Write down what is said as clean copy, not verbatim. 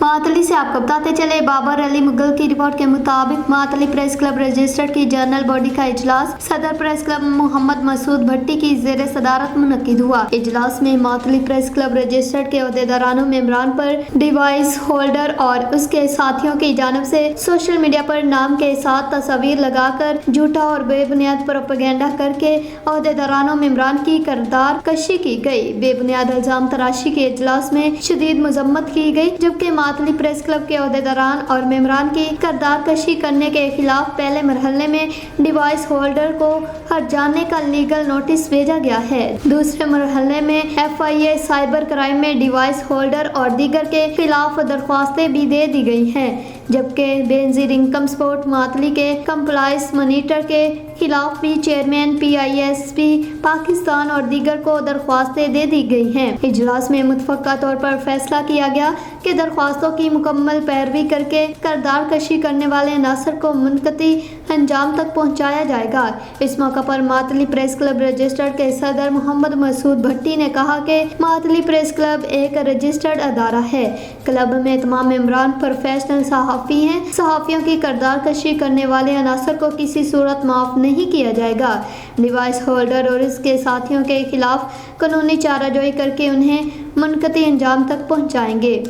معطلی سے آپ کو بتاتے چلے، بابر علی مغل کی رپورٹ کے مطابق معطلی پریس کلب رجسٹرڈ کی جنرل باڈی کا اجلاس صدر پریس کلب محمد مسعود بھٹی کی زیر صدارت منعقد ہوا۔ اجلاس میں معطلی پریس کلب رجسٹرڈ کے عہدیداران و ممبران پر ڈیوائس ہولڈر اور اس کے ساتھیوں کی جانب سے سوشل میڈیا پر نام کے ساتھ تصاویر لگا کر جھوٹا اور بے بنیاد پروپیگنڈا کر کے عہدیداران و ممبران کی کردار کشی کی گئی۔ بے بنیاد الزام تراشی کے اجلاس میں شدید مذمت کی گئی، جبکہ معطلی پریس کلب کے عہدیداران اور ممبران کی کردار کشی کرنے کے خلاف پہلے مرحلے میں ڈیوائس ہولڈر کو ہٹ جانے کا لیگل نوٹس بھیجا گیا ہے۔ دوسرے مرحلے میں FIA سائبر کرائم میں ڈیوائس ہولڈر اور دیگر کے خلاف درخواستیں بھی دے دی گئی ہیں، جبکہ بے نظیر انکم سپورٹ معطلی کے کمپلائنس مانیٹر کے خلاف بھی چیئرمین PISP پاکستان اور دیگر کو درخواستیں دے دی گئی ہیں۔ اجلاس میں متفقہ طور پر فیصلہ کیا گیا کہ درخواستوں کی مکمل پیروی کر کے کردار کشی کرنے والے عناصر کو منقطع انجام تک پہنچایا جائے گا۔ اس موقع پر معطلی پریس کلب رجسٹرڈ کے صدر محمد مسعود بھٹی نے کہا کہ معطلی پریس کلب ایک رجسٹرڈ ادارہ ہے۔ کلب میں تمام ممبران پروفیشنل صحافی ہیں۔ صحافیوں کی کردار کشی کرنے والے عناصر کو کسی صورت معاف نہیں کیا جائے گا۔ ڈیوائس ہولڈر اور اس کے ساتھیوں کے خلاف قانونی چارہ جوئی کر کے انہیں منقطع انجام تک پہنچائیں گے۔